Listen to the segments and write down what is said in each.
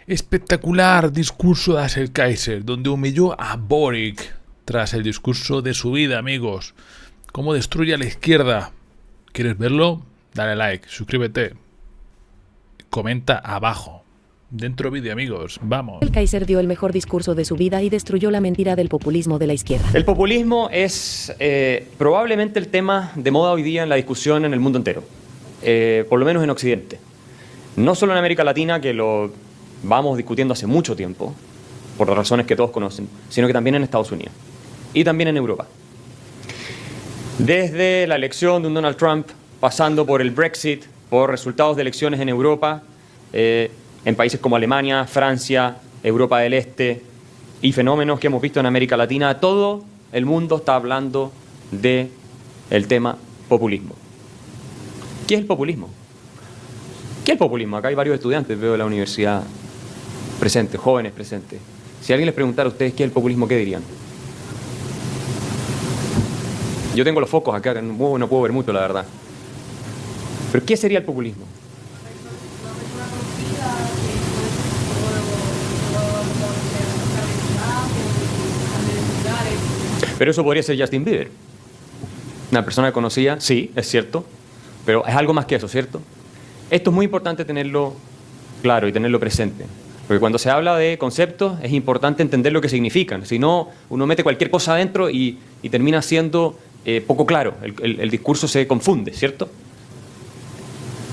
Espectacular discurso de Asser Kaiser, donde humilló a Boric tras el discurso de su vida, amigos. Cómo destruye a la izquierda. ¿Quieres verlo? Dale like, suscríbete, comenta abajo. Dentro vídeo, amigos, vamos. El Kaiser dio el mejor discurso de su vida y destruyó la mentira del populismo de la izquierda. El populismo es probablemente el tema de moda hoy día en la discusión en el mundo entero, por lo menos en Occidente. No solo en América Latina, que lo vamos discutiendo hace mucho tiempo, por las razones que todos conocen, sino que también en Estados Unidos y también en Europa. Desde la elección de un Donald Trump, pasando por el Brexit, por resultados de elecciones en Europa, en países como Alemania, Francia, Europa del Este y fenómenos que hemos visto en América Latina, todo el mundo está hablando del tema populismo. ¿Qué es el populismo? ¿Qué es el populismo? Acá hay varios estudiantes, veo de la universidad presentes, jóvenes presentes. Si alguien les preguntara a ustedes qué es el populismo, ¿qué dirían? Yo tengo los focos acá, no puedo ver mucho, la verdad. ¿Pero qué sería el populismo? Pero eso podría ser Justin Bieber. Una persona conocida, sí, es cierto, pero es algo más que eso, ¿cierto? Esto es muy importante tenerlo claro y tenerlo presente. Porque cuando se habla de conceptos es importante entender lo que significan. Si no, uno mete cualquier cosa adentro y termina siendo poco claro. El discurso se confunde, ¿cierto?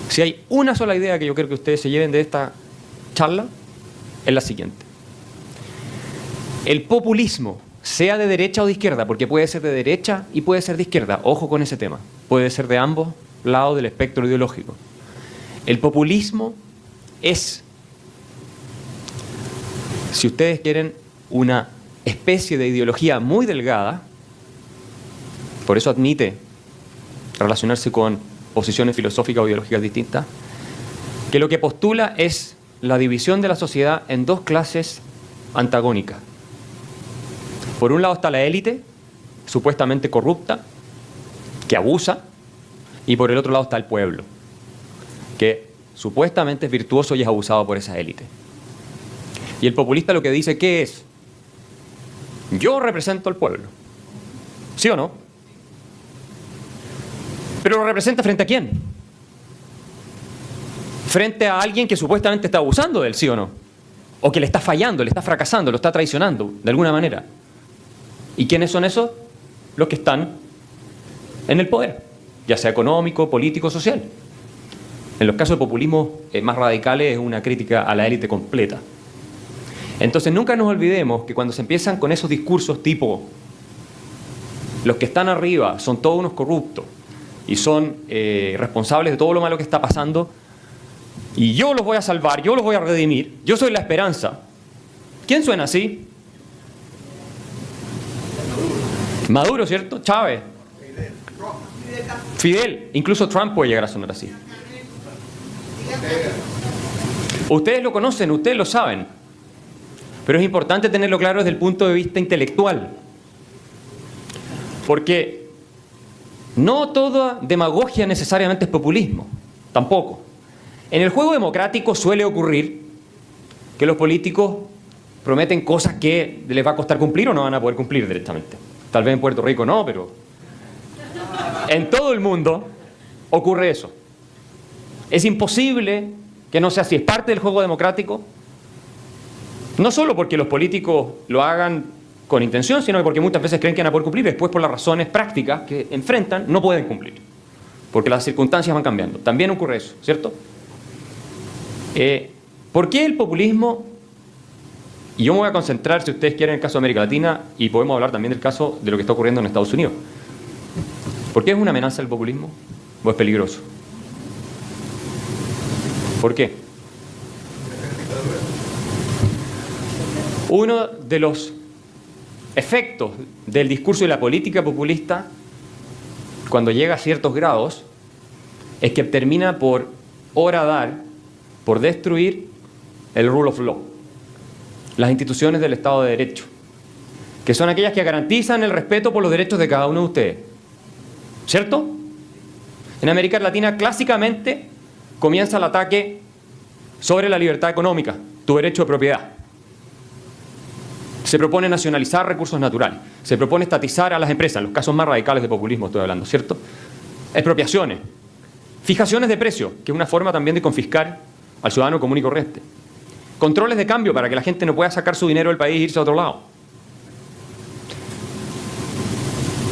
Si hay una sola idea que yo creo que ustedes se lleven de esta charla, es la siguiente. El populismo, sea de derecha o de izquierda, porque puede ser de derecha y puede ser de izquierda, ojo con ese tema, puede ser de ambos lados del espectro ideológico. El populismo es, si ustedes quieren, una especie de ideología muy delgada, por eso admite relacionarse con posiciones filosóficas o ideológicas distintas, que lo que postula es la división de la sociedad en dos clases antagónicas. Por un lado está la élite, supuestamente corrupta, que abusa, y por el otro lado está el pueblo, que supuestamente es virtuoso y es abusado por esa élite. Y el populista lo que dice, ¿qué es? Yo represento al pueblo. ¿Sí o no? ¿Pero lo representa frente a quién? Frente a alguien que supuestamente está abusando de él, ¿sí o no? O que le está fallando, le está fracasando, lo está traicionando, de alguna manera. ¿Y quiénes son esos? Los que están en el poder, ya sea económico, político, social. En los casos de populismo más radicales es una crítica a la élite completa. Entonces nunca nos olvidemos que cuando se empiezan con esos discursos tipo los que están arriba son todos unos corruptos y son responsables de todo lo malo que está pasando y yo los voy a salvar, yo los voy a redimir, yo soy la esperanza. ¿Quién suena así? Maduro, ¿cierto? Chávez. Fidel. Incluso Trump puede llegar a sonar así. Ustedes lo conocen, ustedes lo saben. Pero es importante tenerlo claro desde el punto de vista intelectual. Porque no toda demagogia necesariamente es populismo. Tampoco. En el juego democrático suele ocurrir que los políticos prometen cosas que les va a costar cumplir o no van a poder cumplir directamente. Tal vez en Puerto Rico no, pero en todo el mundo ocurre eso. Es imposible que no sea así. Es parte del juego democrático. No solo porque los políticos lo hagan con intención, sino porque muchas veces creen que van a poder cumplir. Después, por las razones prácticas que enfrentan, no pueden cumplir. Porque las circunstancias van cambiando. También ocurre eso, ¿cierto? ¿Por qué el populismo? Y yo me voy a concentrar, si ustedes quieren, en el caso de América Latina y podemos hablar también del caso de lo que está ocurriendo en Estados Unidos. ¿Por qué es una amenaza el populismo? ¿O es peligroso? ¿Por qué? Uno de los efectos del discurso y la política populista, cuando llega a ciertos grados, es que termina por horadar, por destruir el rule of law, las instituciones del Estado de Derecho, que son aquellas que garantizan el respeto por los derechos de cada uno de ustedes. ¿Cierto? En América Latina, clásicamente, comienza el ataque sobre la libertad económica, tu derecho de propiedad. Se propone nacionalizar recursos naturales. Se propone estatizar a las empresas, en los casos más radicales de populismo estoy hablando, ¿cierto? Expropiaciones. Fijaciones de precio, que es una forma también de confiscar al ciudadano común y corriente. Controles de cambio para que la gente no pueda sacar su dinero del país e irse a otro lado.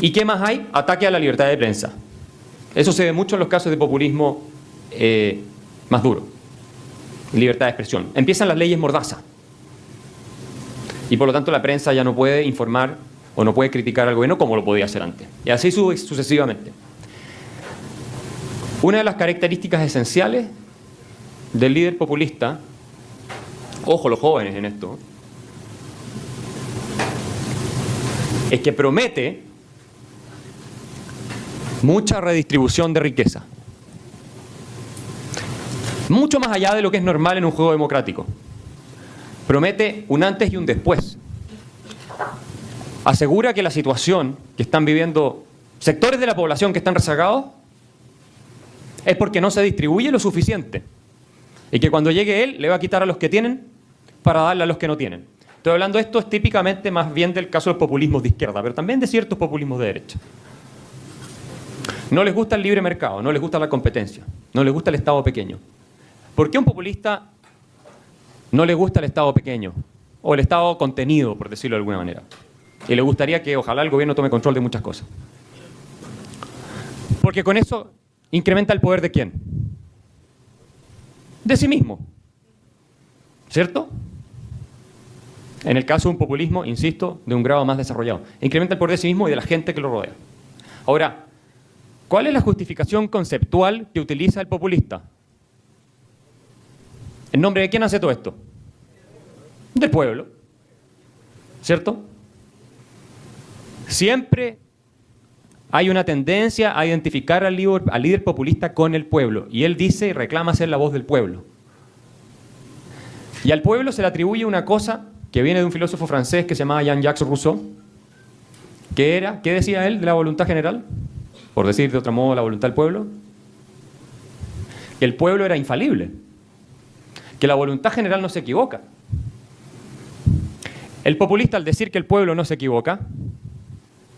¿Y qué más hay? Ataque a la libertad de prensa. Eso se ve mucho en los casos de populismo más duro. Libertad de expresión. Empiezan las leyes mordaza. Y por lo tanto la prensa ya no puede informar o no puede criticar al gobierno como lo podía hacer antes. Y así sucesivamente. Una de las características esenciales del líder populista, ojo los jóvenes en esto, es que promete mucha redistribución de riqueza. Mucho más allá de lo que es normal en un juego democrático. Promete un antes y un después. Asegura que la situación que están viviendo sectores de la población que están rezagados es porque no se distribuye lo suficiente. Y que cuando llegue él le va a quitar a los que tienen para darle a los que no tienen. Estoy hablando de esto es típicamente más bien del caso de los populismos de izquierda, pero también de ciertos populismos de derecha. No les gusta el libre mercado, no les gusta la competencia, no les gusta el Estado pequeño. ¿Por qué a un populista no le gusta el Estado pequeño? O el Estado contenido, por decirlo de alguna manera. Y le gustaría que ojalá el gobierno tome control de muchas cosas. Porque con eso incrementa el poder de ¿quién? De sí mismo. ¿Cierto? En el caso de un populismo, insisto, de un grado más desarrollado. Incrementa el poder de sí mismo y de la gente que lo rodea. Ahora, ¿cuál es la justificación conceptual que utiliza el populista? ¿En nombre de quién hace todo esto? Del pueblo. ¿Cierto? Siempre hay una tendencia a identificar al líder populista con el pueblo. Y él dice y reclama ser la voz del pueblo. Y al pueblo se le atribuye una cosa que viene de un filósofo francés que se llamaba Jean-Jacques Rousseau, que era, ¿qué decía él de la voluntad general? Por decir de otro modo, la voluntad del pueblo. Que el pueblo era infalible. Que la voluntad general no se equivoca. El populista, al decir que el pueblo no se equivoca,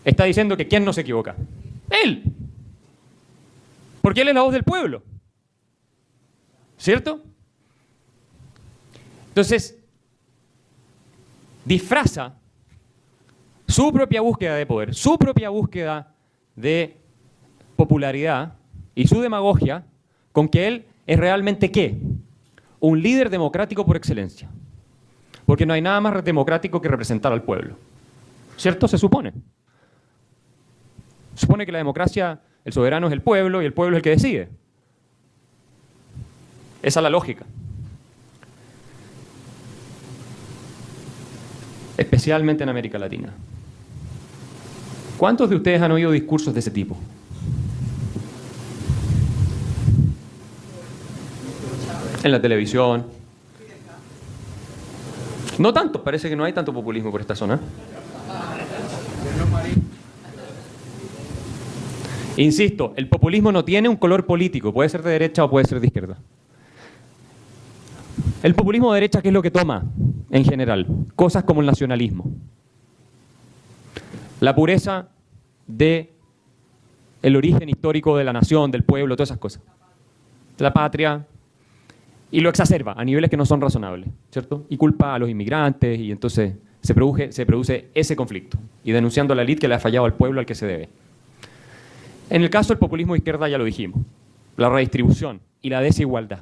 está diciendo que ¿quién no se equivoca? Él. Porque él es la voz del pueblo. ¿Cierto? Entonces, disfraza su propia búsqueda de poder, su propia búsqueda de popularidad y su demagogia con que él es realmente ¿qué? Un líder democrático por excelencia. Porque no hay nada más democrático que representar al pueblo. ¿Cierto? Se supone. Se supone que la democracia, el soberano es el pueblo y el pueblo es el que decide. Esa es la lógica. Especialmente en América Latina. ¿Cuántos de ustedes han oído discursos de ese tipo? En la televisión. No tanto, parece que no hay tanto populismo por esta zona. Insisto, el populismo no tiene un color político, puede ser de derecha o puede ser de izquierda. El populismo de derecha, ¿qué es lo que toma en general? Cosas como el nacionalismo. La pureza del origen histórico de la nación, del pueblo, todas esas cosas. La patria. Y lo exacerba a niveles que no son razonables, ¿cierto? Y culpa a los inmigrantes y entonces se produce ese conflicto. Y denunciando a la élite que le ha fallado al pueblo al que se debe. En el caso del populismo de izquierda ya lo dijimos. La redistribución y la desigualdad.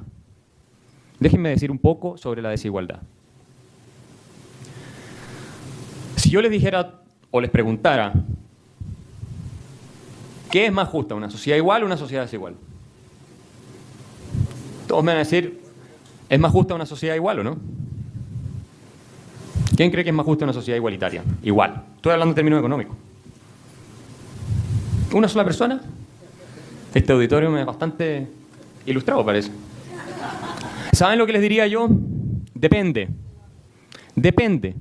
Déjenme decir un poco sobre la desigualdad. Si yo les dijera o les preguntara ¿qué es más justa? ¿Una sociedad igual o una sociedad desigual? Todos me van a decir ¿es más justa una sociedad igual o no? ¿Quién cree que es más justa una sociedad igualitaria? Igual. Estoy hablando en términos económicos. ¿Una sola persona? Este auditorio me es bastante ilustrado, parece. ¿Saben lo que les diría yo? Depende. Depende.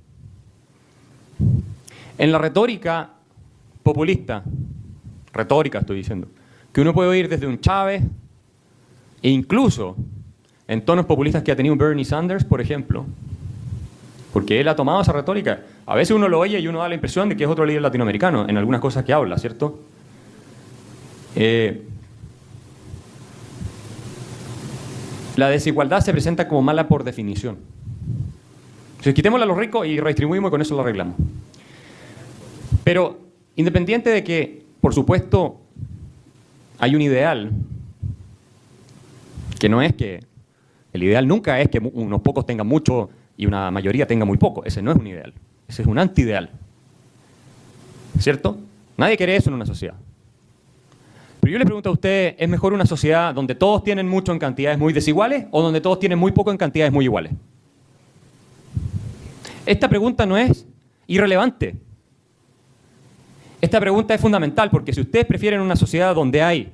En la retórica populista, retórica estoy diciendo, que uno puede oír desde un Chávez e incluso en tonos populistas que ha tenido Bernie Sanders, por ejemplo, porque él ha tomado esa retórica. A veces uno lo oye y uno da la impresión de que es otro líder latinoamericano en algunas cosas que habla, ¿cierto? La desigualdad se presenta como mala por definición. Entonces, quitémosla a los ricos y redistribuimos y con eso lo arreglamos. Pero, independiente de que, por supuesto, hay un ideal, que no es que... El ideal nunca es que unos pocos tengan mucho y una mayoría tenga muy poco. Ese no es un ideal. Ese es un anti-ideal. ¿Cierto? Nadie quiere eso en una sociedad. Pero yo le pregunto a usted, ¿es mejor una sociedad donde todos tienen mucho en cantidades muy desiguales o donde todos tienen muy poco en cantidades muy iguales? Esta pregunta no es irrelevante. Esta pregunta es fundamental porque si ustedes prefieren una sociedad donde hay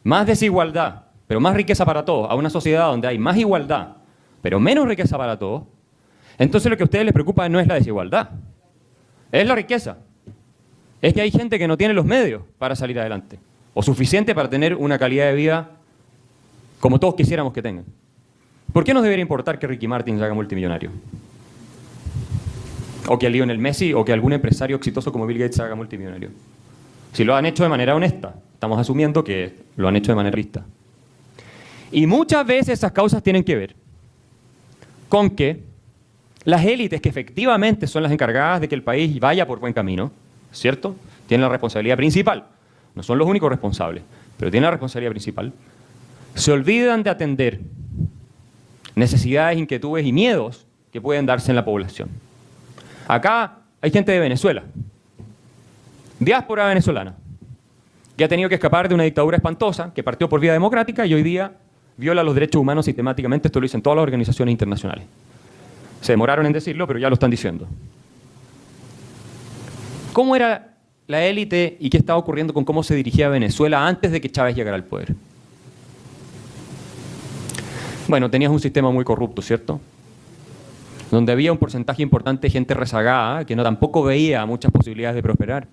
más desigualdad, pero más riqueza para todos, a una sociedad donde hay más igualdad, pero menos riqueza para todos, entonces lo que a ustedes les preocupa no es la desigualdad, es la riqueza. Es que hay gente que no tiene los medios para salir adelante, o suficiente para tener una calidad de vida como todos quisiéramos que tengan. ¿Por qué nos debería importar que Ricky Martin se haga multimillonario? O que Lionel Messi o que algún empresario exitoso como Bill Gates se haga multimillonario. Si lo han hecho de manera honesta, estamos asumiendo que lo han hecho de manera lista. Y muchas veces esas causas tienen que ver con que las élites que efectivamente son las encargadas de que el país vaya por buen camino, ¿cierto? Tienen la responsabilidad principal. No son los únicos responsables, pero tienen la responsabilidad principal. Se olvidan de atender necesidades, inquietudes y miedos que pueden darse en la población. Acá hay gente de Venezuela, diáspora venezolana, que ha tenido que escapar de una dictadura espantosa que partió por vía democrática y hoy día viola los derechos humanos sistemáticamente. Esto lo dicen todas las organizaciones internacionales. Se demoraron en decirlo, pero ya lo están diciendo. ¿Cómo era la élite y qué estaba ocurriendo con cómo se dirigía Venezuela antes de que Chávez llegara al poder? Bueno, tenías un sistema muy corrupto, ¿cierto? Donde había un porcentaje importante de gente rezagada que tampoco veía muchas posibilidades de prosperar.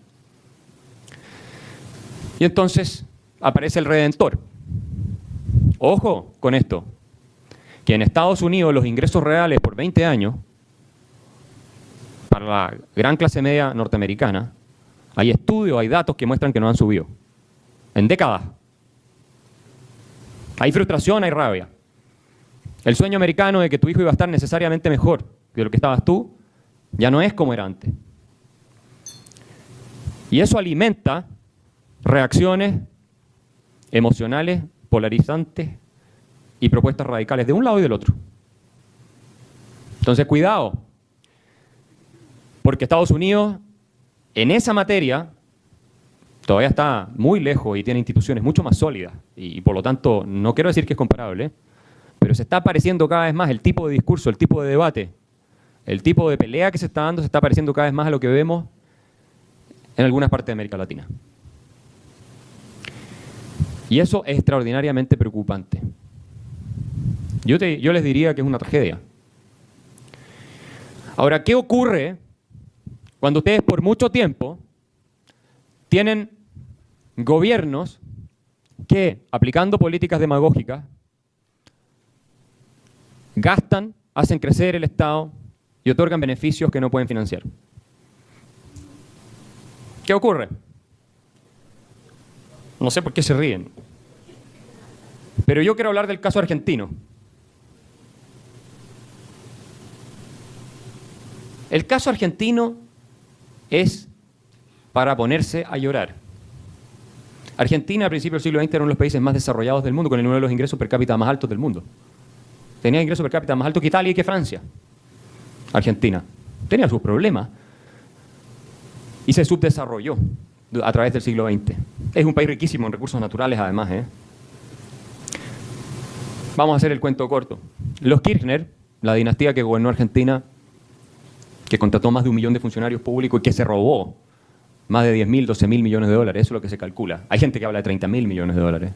Y entonces aparece el Redentor. Ojo con esto, que en Estados Unidos los ingresos reales por 20 años, para la gran clase media norteamericana, hay estudios, hay datos que muestran que no han subido. En décadas. Hay frustración, hay rabia. El sueño americano de que tu hijo iba a estar necesariamente mejor que lo que estabas tú, ya no es como era antes. Y eso alimenta reacciones emocionales, polarizantes y propuestas radicales de un lado y del otro. Entonces, cuidado, porque Estados Unidos en esa materia todavía está muy lejos y tiene instituciones mucho más sólidas y por lo tanto no quiero decir que es comparable, pero se está pareciendo cada vez más el tipo de discurso, el tipo de debate, el tipo de pelea que se está dando, se está pareciendo cada vez más a lo que vemos en algunas partes de América Latina. Y eso es extraordinariamente preocupante. Yo les diría que es una tragedia. Ahora, ¿qué ocurre cuando ustedes por mucho tiempo tienen gobiernos que, aplicando políticas demagógicas, gastan, hacen crecer el Estado y otorgan beneficios que no pueden financiar? ¿Qué ocurre? No sé por qué se ríen. Pero yo quiero hablar del caso argentino. El caso argentino es para ponerse a llorar. Argentina a principios del siglo XX era uno de los países más desarrollados del mundo, con uno de los ingresos per cápita más altos del mundo. Tenía ingresos per cápita más altos que Italia y que Francia. Argentina tenía sus problemas y se subdesarrolló a través del siglo XX. Es un país riquísimo en recursos naturales, además. Vamos a hacer el cuento corto. Los Kirchner, la dinastía que gobernó Argentina, que contrató más de 1 millón de funcionarios públicos y que se robó más de 10.000, 12.000 millones de dólares, eso es lo que se calcula. Hay gente que habla de 30.000 millones de dólares.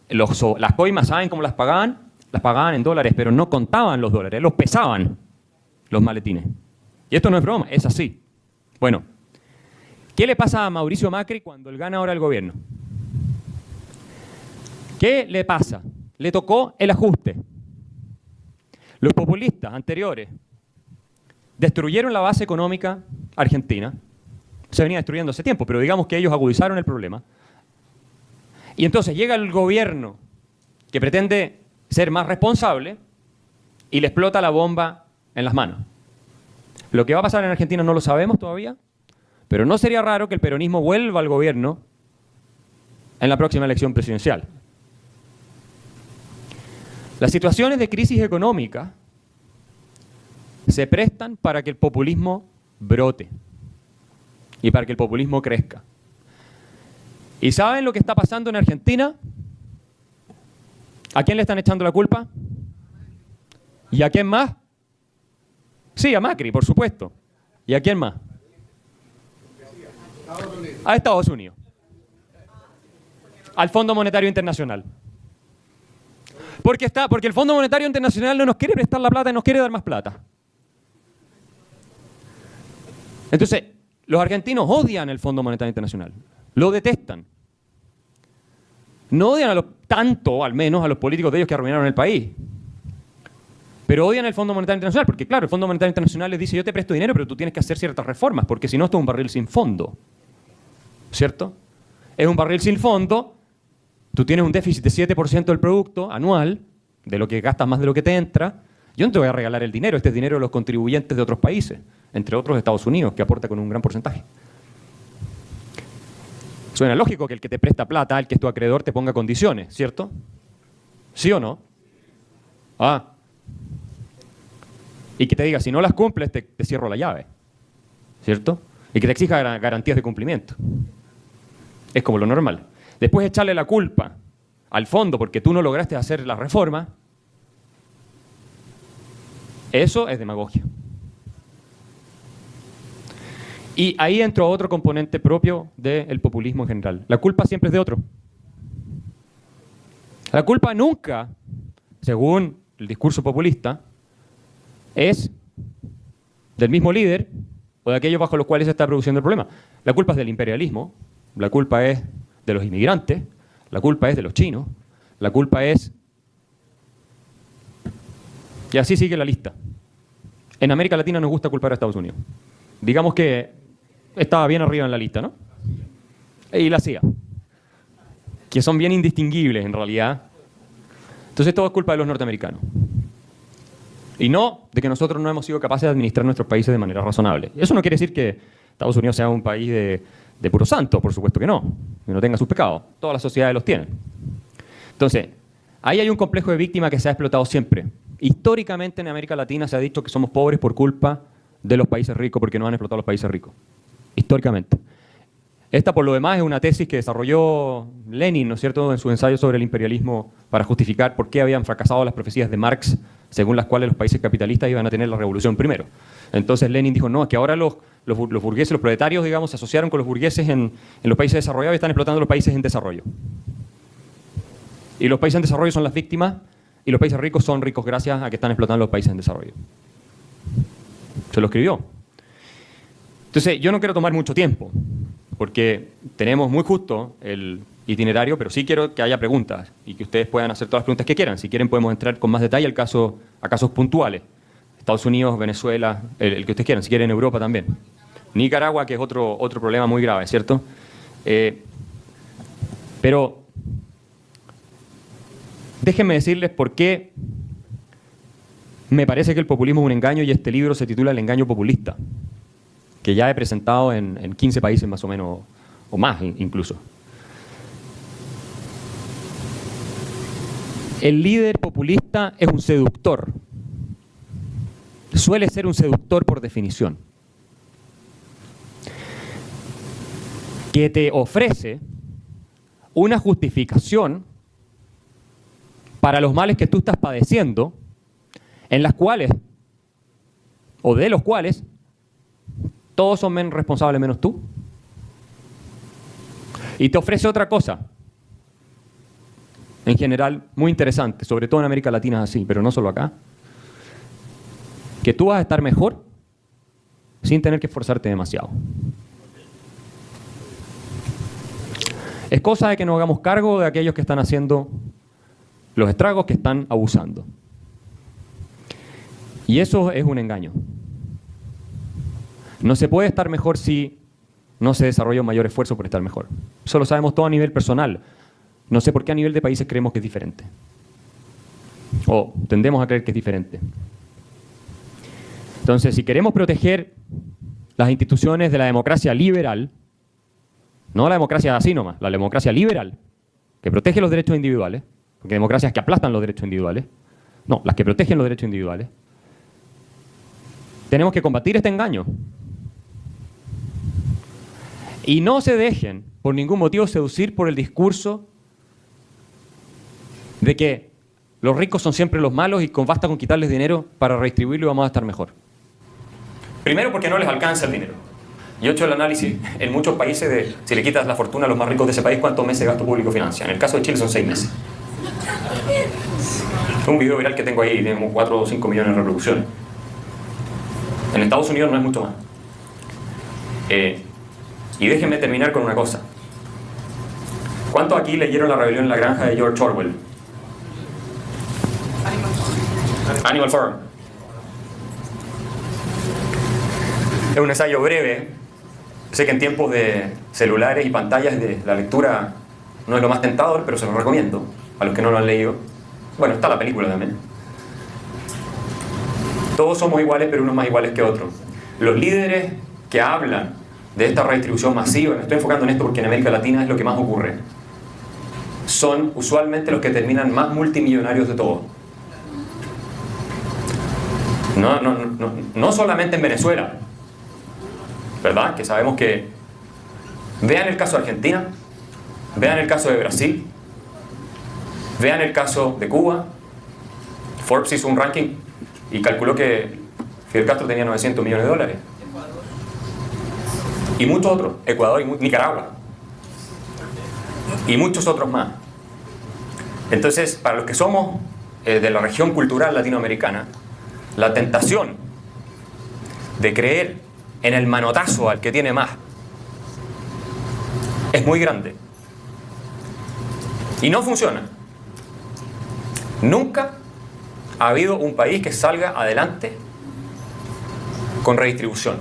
Las coimas, ¿saben cómo las pagaban? Las pagaban en dólares, pero no contaban los dólares, los pesaban los maletines. Y esto no es broma, es así. Bueno, ¿qué le pasa a Mauricio Macri cuando él gana ahora el gobierno? ¿Qué le pasa? le tocó el ajuste. Los populistas anteriores destruyeron la base económica argentina. Se venía destruyendo hace tiempo, pero digamos que ellos agudizaron el problema. Y entonces llega el gobierno que pretende ser más responsable y le explota la bomba en las manos. Lo que va a pasar en Argentina no lo sabemos todavía, pero no sería raro que el peronismo vuelva al gobierno en la próxima elección presidencial. Las situaciones de crisis económica se prestan para que el populismo brote y para que el populismo crezca. ¿Y saben lo que está pasando en Argentina? ¿A quién le están echando la culpa? ¿Y a quién más? Sí, a Macri, por supuesto. ¿Y a quién más? A Estados Unidos. Al Fondo Monetario Internacional. Porque el Fondo Monetario Internacional no nos quiere prestar la plata y nos quiere dar más plata. Entonces, los argentinos odian el Fondo Monetario Internacional. Lo detestan. No odian tanto, al menos, a los políticos de ellos que arruinaron el país. Pero odian el Fondo Monetario Internacional, porque claro, el Fondo Monetario Internacional les dice, yo te presto dinero, pero tú tienes que hacer ciertas reformas, porque si no, esto es un barril sin fondo. ¿Cierto? Es un barril sin fondo, tú tienes un déficit de 7% del producto anual, de lo que gastas más de lo que te entra. Yo no te voy a regalar el dinero, este es dinero de los contribuyentes de otros países, entre otros Estados Unidos, que aporta con un gran porcentaje. Suena lógico que el que te presta plata, el que es tu acreedor, te ponga condiciones, ¿cierto? ¿Sí o no? Y que te diga, si no las cumples, te cierro la llave, ¿cierto? Y que te exija garantías de cumplimiento. Es como lo normal. Después echarle la culpa al fondo porque tú no lograste hacer la reforma, eso es demagogia. Y ahí entró otro componente propio del populismo en general. La culpa siempre es de otro. La culpa nunca, según el discurso populista, es del mismo líder o de aquellos bajo los cuales se está produciendo el problema. La culpa es del imperialismo, la culpa es de los inmigrantes, la culpa es de los chinos, la culpa es... Y así sigue la lista. En América Latina nos gusta culpar a Estados Unidos. Digamos que estaba bien arriba en la lista, ¿no? Y la CIA, que son bien indistinguibles en realidad. Entonces todo es culpa de los norteamericanos. Y no de que nosotros no hemos sido capaces de administrar nuestros países de manera razonable. Eso no quiere decir que Estados Unidos sea un país de puro santo, por supuesto que no tenga sus pecados. Todas las sociedades los tienen. Entonces, ahí hay un complejo de víctima que se ha explotado siempre. Históricamente en América Latina se ha dicho que somos pobres por culpa de los países ricos, porque nos han explotado los países ricos. Históricamente. Esta, por lo demás, es una tesis que desarrolló Lenin, ¿no es cierto?, en su ensayo sobre el imperialismo para justificar por qué habían fracasado las profecías de Marx, según las cuales los países capitalistas iban a tener la revolución primero. Entonces Lenin dijo, no, es que ahora los burgueses, los proletarios, digamos, se asociaron con los burgueses en los países desarrollados y están explotando los países en desarrollo. Y los países en desarrollo son las víctimas y los países ricos son ricos gracias a que están explotando los países en desarrollo. Se lo escribió. Entonces, yo no quiero tomar mucho tiempo, porque tenemos muy justo el itinerario, pero sí quiero que haya preguntas y que ustedes puedan hacer todas las preguntas que quieran. Si quieren podemos entrar con más detalle a casos puntuales. Estados Unidos, Venezuela, el que ustedes quieran. Si quieren Europa también. Nicaragua, que es otro problema muy grave, ¿cierto? Pero déjenme decirles por qué me parece que el populismo es un engaño y este libro se titula El engaño populista, que ya he presentado en 15 países más o menos, o más incluso. El líder populista es un seductor. Suele ser un seductor por definición. Que te ofrece una justificación para los males que tú estás padeciendo, en las cuales, o de los cuales, todos son menos responsables menos tú. Y te ofrece otra cosa, en general muy interesante, sobre todo en América Latina es así, pero no solo acá, que tú vas a estar mejor sin tener que esforzarte demasiado. Es cosa de que nos hagamos cargo de aquellos que están haciendo los estragos que están abusando. Y eso es un engaño. No se puede estar mejor si no se desarrolla un mayor esfuerzo por estar mejor. Eso lo sabemos todo a nivel personal. No sé por qué a nivel de países creemos que es diferente. O tendemos a creer que es diferente. Entonces, si queremos proteger las instituciones de la democracia liberal, no la democracia así nomás, la democracia liberal, que protege los derechos individuales, porque hay democracias que aplastan los derechos individuales, no, las que protegen los derechos individuales, tenemos que combatir este engaño. Y no se dejen, por ningún motivo, seducir por el discurso de que los ricos son siempre los malos y basta con quitarles dinero para redistribuirlo y vamos a estar mejor. Primero porque no les alcanza el dinero. Yo he hecho el análisis en muchos países de si le quitas la fortuna a los más ricos de ese país, cuántos meses de gasto público financia. En el caso de Chile son 6 meses. Un video viral que tengo ahí, tenemos 4 o 5 millones de reproducciones. En Estados Unidos no es mucho más. Y déjenme terminar con una cosa. ¿Cuántos aquí leyeron La rebelión en la granja de George Orwell? Animal Farm. Es un ensayo breve. Sé que en tiempos de celulares y pantallas la lectura no es lo más tentador, pero se lo recomiendo a los que no lo han leído. Bueno, está la película también. Todos somos iguales, pero unos más iguales que otros. Los líderes que hablan de esta redistribución masiva, me estoy enfocando en esto porque en América Latina es lo que más ocurre, son usualmente los que terminan más multimillonarios de todos. No solamente en Venezuela, ¿verdad? Que sabemos que... Vean el caso de Argentina, vean el caso de Brasil, vean el caso de Cuba. Forbes hizo un ranking y calculó que Fidel Castro tenía 900 millones de dólares. Y muchos otros, Ecuador y Nicaragua. Y muchos otros más. Entonces, para los que somos de la región cultural latinoamericana, la tentación de creer en el manotazo al que tiene más es muy grande. Y no funciona. Nunca ha habido un país que salga adelante con redistribución.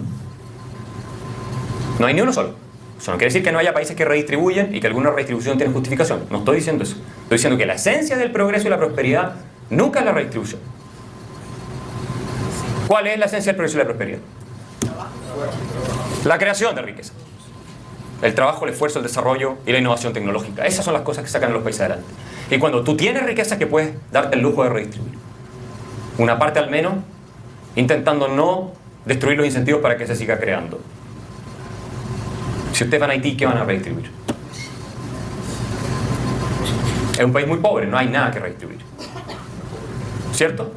No hay ni uno solo. Eso no quiere decir que no haya países que redistribuyen y que alguna redistribución tiene justificación. No estoy diciendo eso. Estoy diciendo que la esencia del progreso y la prosperidad nunca es la redistribución. ¿Cuál es la esencia del progreso y la prosperidad? La creación de riqueza. El trabajo, el esfuerzo, el desarrollo y la innovación tecnológica. Esas son las cosas que sacan a los países adelante. Y cuando tú tienes riqueza que puedes darte el lujo de redistribuir. Una parte al menos, intentando no destruir los incentivos para que se siga creando. Si ustedes van a Haití, ¿qué van a redistribuir? Es un país muy pobre, no hay nada que redistribuir. ¿Cierto?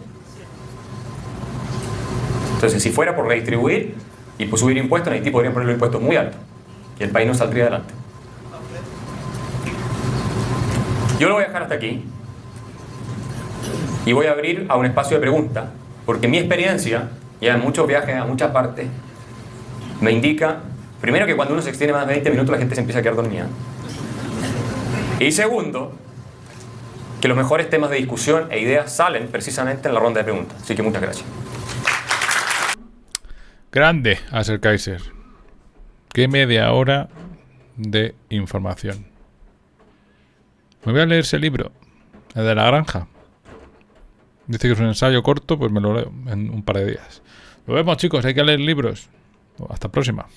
Entonces, si fuera por redistribuir y por subir impuestos, en Haití podrían poner los impuestos muy altos. Y el país no saldría adelante. Yo lo voy a dejar hasta aquí. Y voy a abrir a un espacio de preguntas. Porque mi experiencia, ya en muchos viajes a muchas partes, me indica, primero, que cuando uno se extiende más de 20 minutos la gente se empieza a quedar dormida. Y segundo, que los mejores temas de discusión e ideas salen precisamente en la ronda de preguntas. Así que muchas gracias. Grande, Acer Kaiser. Qué media hora de información. Me voy a leer ese libro, el de la granja. Dice que es un ensayo corto, pues me lo leo en un par de días. Nos vemos, chicos, hay que leer libros. Hasta la próxima.